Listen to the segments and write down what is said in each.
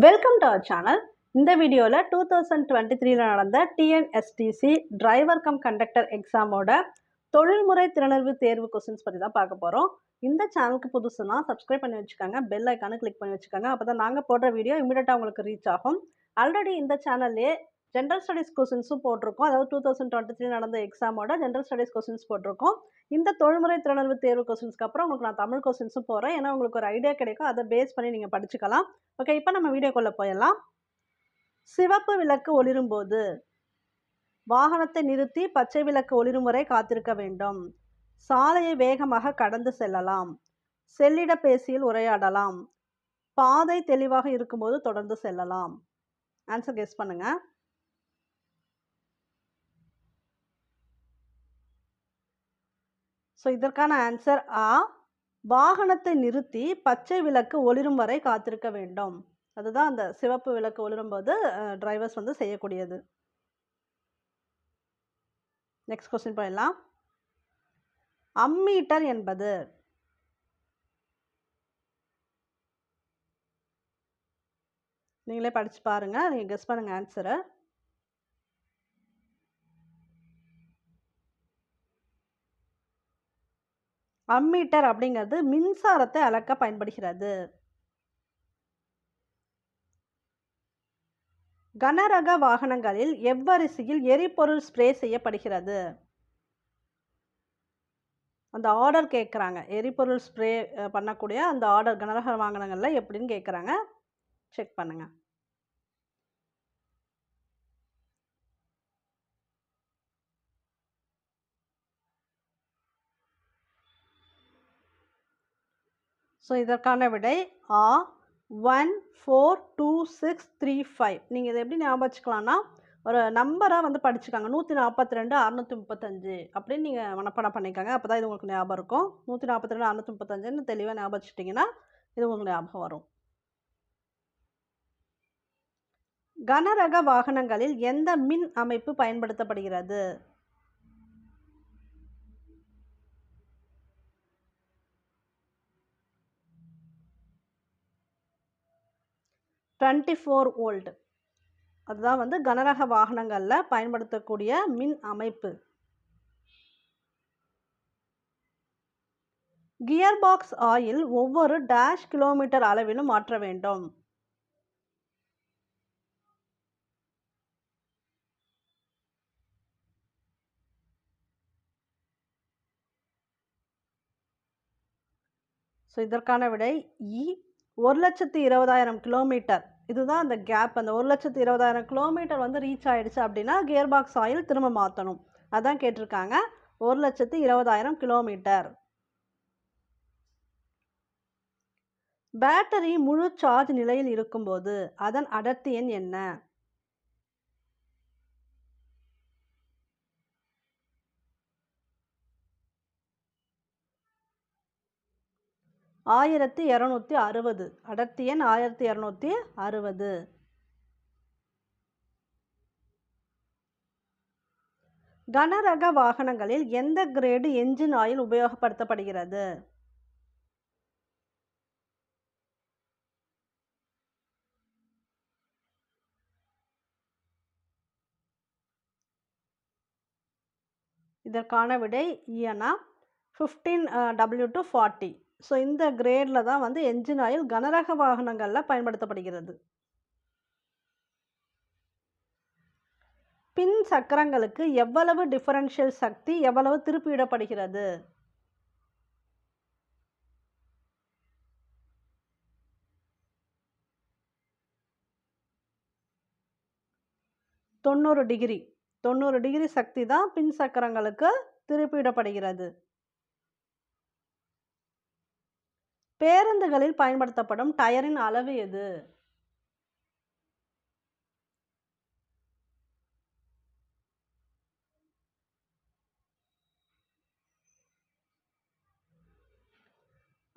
Welcome to our channel. இந்த வீடியோவில் 2023 நடந்த டிஎன்எஸ்டிசி டிரைவர் கம் கண்டக்டர் எக்ஸாமோட தொழில்முறை திறனறிவு தேர்வு கொஸ்டின்ஸ் பற்றி தான் பார்க்க போகிறோம். இந்த சேனலுக்கு புதுசுனா சப்ஸ்கிரைப் பண்ணி வச்சுக்கோங்க, பெல் ஐக்கானு கிளிக் பண்ணி வச்சுக்கோங்க. அப்போ தான் நாங்கள் போடுற வீடியோ இமீடியட்டாக உங்களுக்கு ரீச் ஆகும். ஆல்ரெடி இந்த சேனல்லே ஜென்ரல் ஸ்டடீஸ் கொஸ்டின்ஸும் போட்டிருக்கோம். அதாவது 2023 நடந்த எக்ஸாமோட ஜென்ரல் ஸ்டடீஸ் கொஸ்டின்ஸ் போட்டிருக்கோம். இந்த தொழில்முறை திறனறிவு தேர்வு கொஸ்டின்ஸ்க்கு அப்புறம் உங்களுக்கு நான் தமிழ் கொஸ்டின்ஸும் போகிறேன். ஏன்னா உங்களுக்கு ஒரு ஐடியா கிடைக்கும், அதை பேஸ் பண்ணி நீங்கள் படிச்சுக்கலாம். ஓகே, இப்போ நம்ம வீடியோக்குள்ளே போயிடலாம். சிவப்பு விளக்கு ஒளிரும் போது வாகனத்தை நிறுத்தி பச்சை விளக்கு ஒளிரும் வரை காத்திருக்க வேண்டும். சாலையை வேகமாக கடந்து செல்லலாம். செல்லிடப்பேசியில் உரையாடலாம். பாதை தெளிவாக இருக்கும்போது தொடர்ந்து செல்லலாம். ஆன்சர் கெஸ் பண்ணுங்க. ஸோ இதற்கான ஆன்சர் ஆ. வாகனத்தை நிறுத்தி பச்சை விளக்கு ஒளிரும் வரை காத்திருக்க வேண்டும். அதுதான் அந்த சிவப்பு விளக்கு ஒளிரும் போது டிரைவர்ஸ் வந்து செய்யக்கூடியது. நெக்ஸ்ட் கொஸ்டின் போயிடலாம். அம்மீட்டர் என்பது நீங்களே படிச்சு பாருங்க, நீங்க கெஸ் பண்ணுங்க ஆன்சரை. அம்மீட்டர் அப்படிங்கிறது மின்சாரத்தை அளக்க பயன்படுகிறது. கனரக வாகனங்களில் எவ்வரிசையில் எரிபொருள் ஸ்ப்ரே செய்யப்படுகிறது? அந்த ஆர்டர் கேட்குறாங்க. எரிபொருள் ஸ்ப்ரே பண்ணக்கூடிய அந்த ஆர்டர் கனரக வாகனங்களில் எப்படின்னு கேட்குறாங்க. செக் பண்ணுங்க. ஸோ இதற்கான விடை ஆ 142635. நீங்கள் இதை எப்படி ஞாபகம் வச்சுக்கலாம்னா, ஒரு நம்பராக வந்து படிச்சுக்காங்க. 142 635 அப்படின்னு நீங்கள் மனப்பாடம் பண்ணிக்காங்க. அப்போ தான் இது உங்களுக்கு ஞாபகம் இருக்கும். 142 635ன்னு தெளிவாக ஞாபகம் வச்சுட்டிங்கன்னா இது உங்களுக்கு ஞாபகம் வரும். கனரக வாகனங்களில் எந்த மின் அமைப்பு பயன்படுத்தப்படுகிறது? வோல்ட் 24 அதுதான் வந்து கனரக வாகனங்களில் பயன்படுத்தக்கூடிய மின் அமைப்பு. கியர் பாக்ஸ் ஆயில் ஒவ்வொரு டேஷ் கிலோமீட்டர் அளவிலும் மாற்ற வேண்டும். ஸோ இதற்கான விடை இ 1,20,000 கிலோமீட்டர். இதுதான் அந்த கேப். அந்த 1,20,000 கிலோமீட்டர் வந்து ரீச் ஆயிடுச்சு அப்படின்னா கியர் பாக்ஸ் ஆயில் திரும்ப மாற்றணும். அதான் கேட்டிருக்காங்க. 1,20,000 கிலோமீட்டர். பேட்டரி முழு சார்ஜ் நிலையில் இருக்கும்போது அதன் அடர்த்தி எண் என்ன? ஆயிரத்தி 260. அடர்த்தி எண் 1260. கனரக வாகனங்களில் எந்த கிரேடு என்ஜின் ஆயில் உபயோகப்படுத்தப்படுகிறது? இதற்கான விடை இயனா 15W-40. ஸோ இந்த கிரேடில் தான் வந்து என்ஜின் ஆயில் கனரக வாகனங்களில் பயன்படுத்தப்படுகிறது. பின் சக்கரங்களுக்கு எவ்வளவு டிஃபரன்ஷியல் சக்தி எவ்வளவு திருப்பிவிடப்படுகிறது? டிகிரி 90 டிகிரி சக்தி தான் பின் சக்கரங்களுக்கு திருப்பிவிடப்படுகிறது. பேருந்துகளில் பயன்படுத்தப்படும் டயரின் அளவு எது?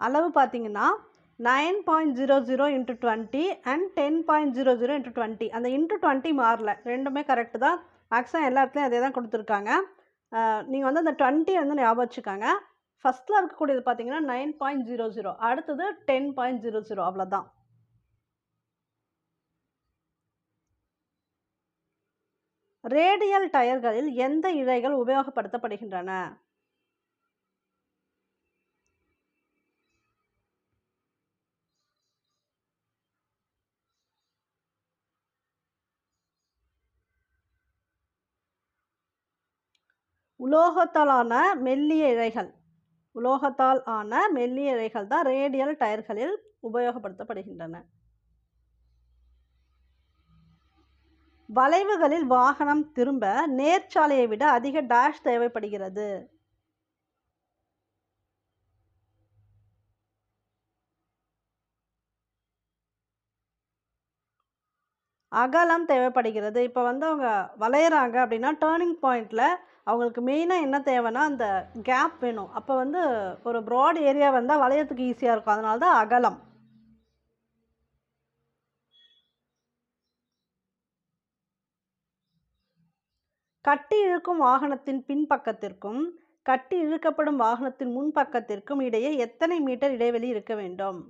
அளவு பார்த்தீங்கன்னா 9.00 × 20 அண்ட் 10.00 × 20. அந்த ×20 மாறல, ரெண்டுமே கரெக்டு தான். மேக்ஸிமம் எல்லா இடத்துலையும் அதே தான் கொடுத்துருக்காங்க. நீங்கள் வந்து அந்த 20 வந்து ஞாபகம் வச்சுக்காங்க. ஃபஸ்ட்டில் இருக்கக்கூடியது பார்த்தீங்கன்னா 9.00, அடுத்தது 10.00, அவ்வளோதான். ரேடியல் டயர்களில் எந்த இழைகள் உபயோகப்படுத்தப்படுகின்றன? உலோகத்தால் ஆன மெல்லிய இழைகள். உலோகத்தால் ஆன மெல்லிய இழைகள் தான் ரேடியல் டயர்களில் உபயோகப்படுத்தப்படுகின்றன. வளைவுகளில் வாகனம் திரும்ப நேர்ச்சாலையை விட அதிக டேஷ் தேவைப்படுகிறது. அகலம் தேவைப்படுகிறது. இப்போ வந்து அவங்க வளையிறாங்க அப்படின்னா டேர்னிங் பாயிண்டில் அவங்களுக்கு மெயினாக என்ன தேவைன்னா அந்த கேப் வேணும். அப்போ வந்து ஒரு ப்ராட் ஏரியா வந்தால் வளையத்துக்கு ஈஸியாக இருக்கும். அதனால தான் அகலம். கட்டி இழுக்கும் வாகனத்தின் பின்பக்கத்திற்கும் கட்டி இழுக்கப்படும் வாகனத்தின் முன்பக்கத்திற்கும் இடையே எத்தனை மீட்டர் இடைவெளி இருக்க வேண்டும்?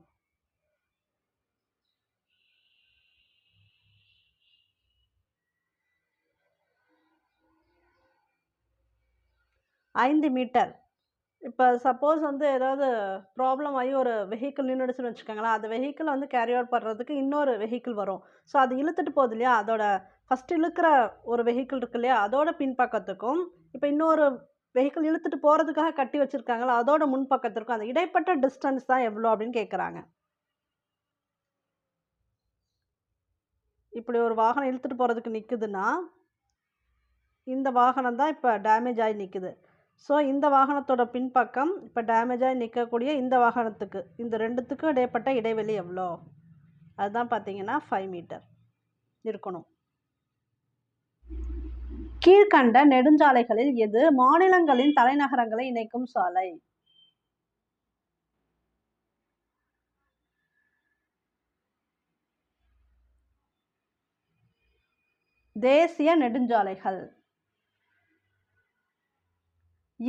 5 மீட்டர். இப்போ சப்போஸ் வந்து ஏதாவது ப்ராப்ளம் ஆகி ஒரு வெஹிக்கிள் நின்றுடுச்சுன்னு வச்சுக்கோங்களேன், அந்த வெஹிக்கிளை வந்து கேரி அவுட் பண்ணுறதுக்கு இன்னொரு வெஹிக்கிள் வரும். ஸோ அது இழுத்துட்டு போகுது இல்லையா, அதோட ஃபஸ்ட்டு இழுக்கிற ஒரு வெஹிக்கிள் இருக்கு இல்லையா, அதோட பின்பக்கத்துக்கும் இப்போ இன்னொரு வெஹிக்கிள் இழுத்துட்டு போகிறதுக்காக கட்டி வச்சுருக்காங்களா அதோட முன்பக்கத்திற்கும் அந்த இடைப்பட்ட டிஸ்டன்ஸ் தான் எவ்வளோ அப்படின்னு கேட்குறாங்க. இப்படி ஒரு வாகனம் இழுத்துட்டு போகிறதுக்கு நிற்குதுன்னா இந்த வாகனம் தான் இப்போ டேமேஜ் ஆகி நிற்குது. ஸோ இந்த வாகனத்தோட பின்பக்கம் இப்போ டேமேஜ் ஆகி நிற்கக்கூடிய இந்த வாகனத்துக்கு இந்த ரெண்டுத்துக்கும் இடைப்பட்ட இடைவெளி எவ்வளோ? அதுதான் பார்த்தீங்கன்னா 5 மீட்டர் இருக்கணும். கீழ்கண்ட நெடுஞ்சாலைகளில் எது மாநிலங்களின் தலைநகரங்களை இணைக்கும் சாலை? தேசிய நெடுஞ்சாலைகள்.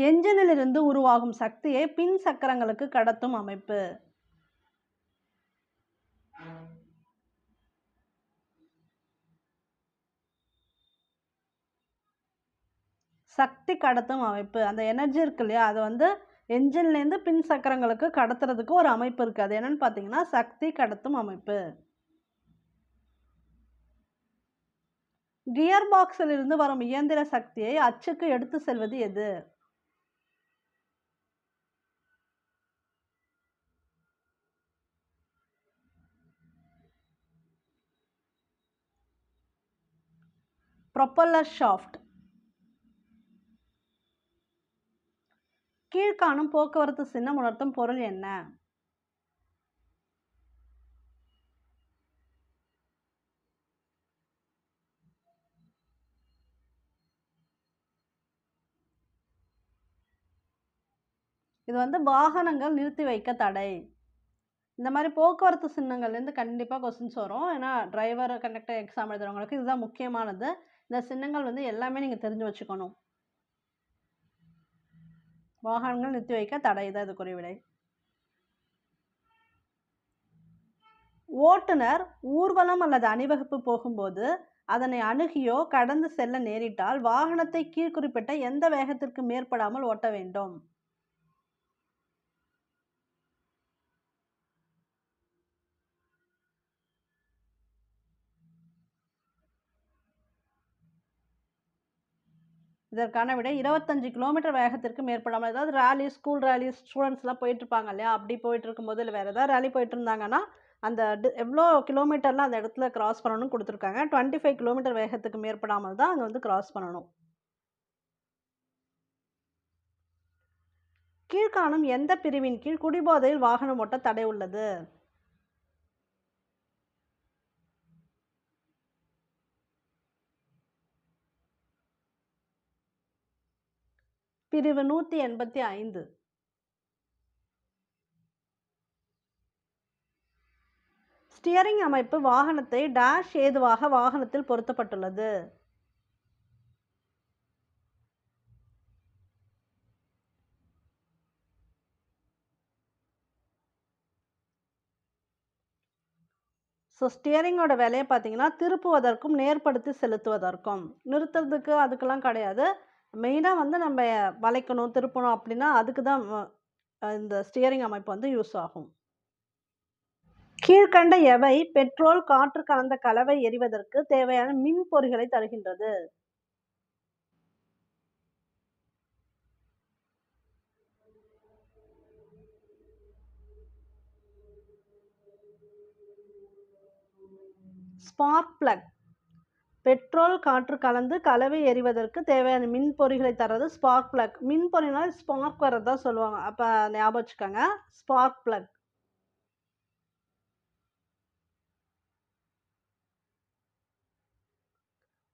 என்ஜினிலிருந்து உருவாகும் சக்தியை பின் சக்கரங்களுக்கு கடத்தும் அமைப்பு. சக்தி கடத்தும் அமைப்பு. அந்த எனர்ஜி இருக்கு இல்லையா, அது வந்து என்ஜின்லேருந்து பின் சக்கரங்களுக்கு கடத்துறதுக்கு ஒரு அமைப்பு இருக்குது. அது என்னன்னு பார்த்தீங்கன்னா சக்தி கடத்தும் அமைப்பு. கியர் பாக்ஸில் இருந்து வரும் இயந்திர சக்தியை அச்சுக்கு எடுத்து செல்வது எது? Propeller shaft. கீழ்காணும் போக்குவரத்து சின்னம் உணர்த்தும் பொருள் என்ன? இது வந்து வாகனங்கள் நிறுத்தி வைக்க தடை. இந்த மாதிரி போக்குவரத்து சின்னங்கள்லேருந்து கண்டிப்பாக கொஸ்டின்ஸ் வரும். ஏன்னா டிரைவர் கண்டக்டர் எக்ஸாம் எழுதுறவங்களுக்கு இதுதான் முக்கியமானது. இந்த சின்னங்கள் வந்து எல்லாமே நீங்கள் தெரிஞ்சு வச்சுக்கணும். வாகனங்கள் நிறுத்தி வைக்க தடை தான் இதுக்குரிய விடை. ஓட்டுநர் ஊர்வலம் அல்லது அணிவகுப்பு போகும்போது அதனை அணுகியோ கடந்து செல்ல நேரிட்டால் வாகனத்தை கீழ்குறிப்பிட்ட எந்த வேகத்திற்கு மேற்படாமல் ஓட்ட வேண்டும்? இதற்கான விடை 25 கிலோமீட்டர் வேகத்திற்கு மேற்படாமல். அதாவது ரேலி, ஸ்கூல் ரேலி, ஸ்டூடெண்ட்ஸ்லாம் போயிட்டு இருப்பாங்க இல்லையா, அப்படி போயிட்டு இருக்கும்போது இல்லை வேறு ஏதாவது ரேலி போயிட்டு இருந்தாங்கன்னா அந்த எவ்வளோ கிலோமீட்டர்லாம் அந்த இடத்துல கிராஸ் பண்ணணும்னு கொடுத்துருக்காங்க. 25 கிலோமீட்டர் வேகத்துக்கு மேற்படாமல் தான் அங்கே வந்து கிராஸ் பண்ணணும். கீழ்காணும் எந்த பிரிவின் கீழ் குடிபோதையில் வாகனம் ஓட்ட தடை உள்ளது? பிரிவு 185. ஸ்டியரிங் அமைப்பு வாகனத்தை டேஷ் ஏதுவாக வாகனத்தில் பொருத்தப்பட்டுள்ளது? ஸோ ஸ்டியரிங்கோட வேலையை பார்த்தீங்கன்னா, திருப்புவதற்கும், நேர்படுத்தி செலுத்துவதற்கும். நிறுத்துறதுக்கு அதுக்கெல்லாம் கிடையாது. மெயினா வந்து நம்ம வளைக்கணும், திருப்பணும் அப்படின்னா, அதுக்கு தான் இந்த ஸ்டியரிங் அமைப்பு வந்து யூஸ் ஆகும். கீழ்க்கண்ட எவை பெட்ரோல், காற்று கலந்த கலவை எரிவதற்கு தேவையான மின் பொறிகளை தருகின்றது? Spark plug. பெட்ரோல், காற்று கலந்து கலவை எரிவதற்கு தேவையான மின் பொறிகளை தர்றது ஸ்பார்க் பிளக். மின் பொறினா ஸ்பார்க் வர்றதா சொல்லுவாங்க. அப்ப ஞாபகம் வச்சுக்கோங்க. Spark plug.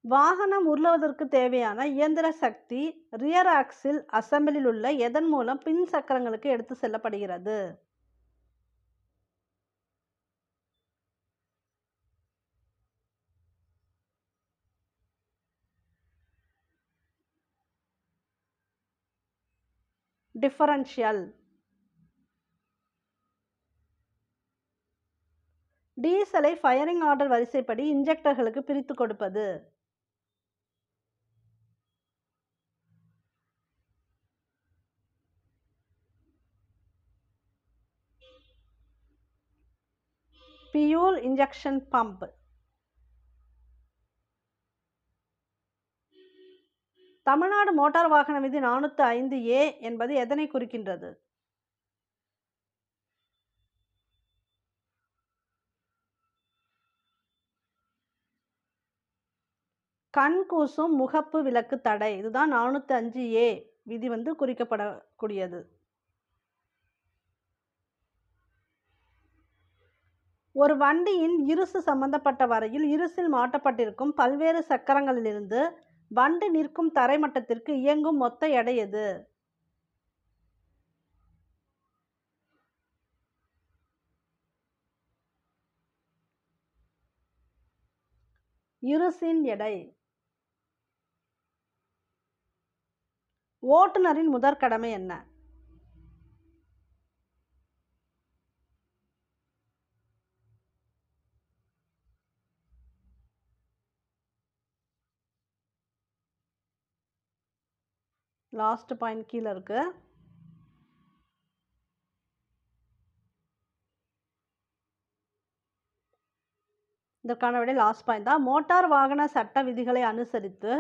வாகனம் உருளுவதற்கு தேவையான இயந்திர சக்தி ரியர் ஆக்சில் அசெம்பிளில் உள்ள எதன் மூலம் பின் சக்கரங்களுக்கு எடுத்து செல்லப்படுகிறது? டிஃபரன்ஷியல். டீசலை ஃபயரிங் ஆர்டர் வரிசைப்படி இன்ஜெக்டர்களுக்கு பிரித்து கொடுப்பது? பியூல் இன்ஜெக்ஷன் பம்ப். தமிழ்நாடு மோட்டார் வாகன விதி 405A என்பது எதனை குறிக்கின்றது? கண் கூசும் முகப்பு விலக்கு தடை. இதுதான் 405A விதி வந்து குறிக்கப்படக்கூடியது. ஒரு வண்டியின் இருசு சம்பந்தப்பட்ட வரையில் இருசில் மாட்டப்பட்டிருக்கும் பல்வேறு சக்கரங்களிலிருந்து வண்டி நிற்கும் தரைமட்டத்திற்கு இயங்கும் மொத்த எடை எது? இருசின் எடை. ஓட்டுநரின் முதற் கடமை என்ன? லாஸ்ட் பாயிண்ட் கீழே இருக்கு. இதற்கான விடை லாஸ்ட் பாயிண்ட் தான். மோட்டார் வாகன சட்ட விதிகளை அனுசரித்து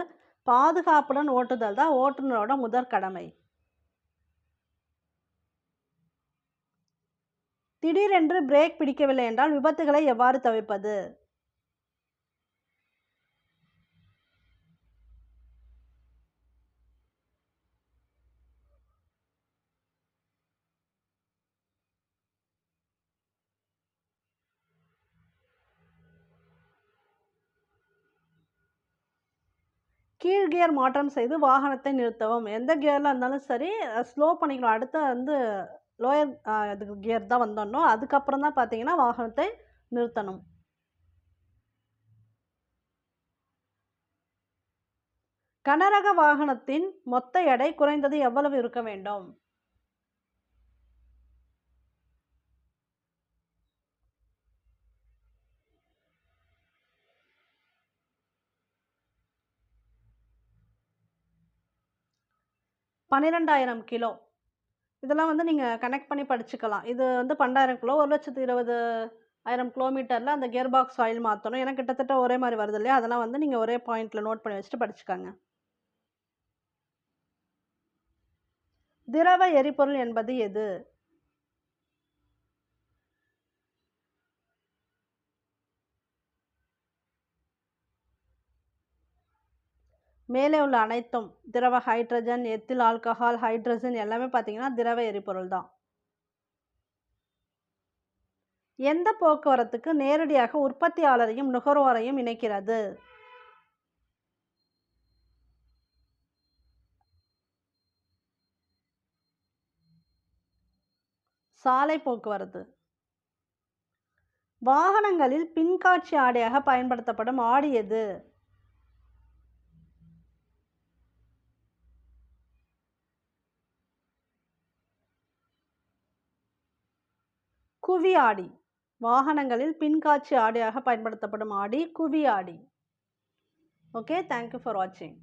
பாதுகாப்புடன் ஓட்டுதல் தான் ஓட்டுநரோட முதற் கடமை. திடீரென்று பிரேக் பிடிக்கவில்லை என்றால் விபத்துகளை எவ்வாறு தவிர்ப்பது? கீழ் கியர் மாற்றம் செய்து வாகனத்தை நிறுத்தவும். எந்த கியர்ல இருந்தாலும் சரி ஸ்லோ பண்ணிக்கணும். அடுத்து வந்து லோயர் இதுக்கு கியர் தான் வந்துடணும். அதுக்கப்புறம் தான் பார்த்தீங்கன்னா வாகனத்தை நிறுத்தணும். கனரக வாகனத்தின் மொத்த எடை குறைந்தது எவ்வளவு இருக்க வேண்டும்? $12,000 கிலோ. இதெல்லாம் வந்து நீங்க கனெக்ட் பண்ணி படிச்சுக்கலாம். இது வந்து 12,000 கிலோ 1,20,000 கிலோமீட்டர்ல அந்த கியர் பாக்ஸ் ஆயில் மாத்தணும். ஏன்னா கிட்டத்தட்ட ஒரே மாரி வருது இல்லையா? அதெல்லாம் வந்து நீங்க ஒரே பாயிண்ட்ல நோட் பண்ணி வச்சுட்டு படிச்சுக்கங்க. திரவ எரிபொருள் என்பது எது? மேலே உள்ள அனைத்தும் திரவ ஹைட்ரஜன், எத்தில் ஆல்கஹால், ஹைட்ரஜன் எல்லாமே பார்த்தீங்கன்னா திரவ எரிபொருள் தான். எந்த போக்குவரத்துக்கு நேரடியாக உற்பத்தியாளரையும் நுகர்வோரையும் இணைக்கிறது? சாலை போக்குவரத்து. வாகனங்களில் பின்காட்சி ஆடையாக பயன்படுத்தப்படும் ஆடி எது? குவி ஆடி. வாகனங்களில் பின்காட்சி ஆடியாக பயன்படுத்தப்படும் ஆடி குவி ஆடி. ஓகே, தேங்க்யூ ஃபார் வாட்சிங்.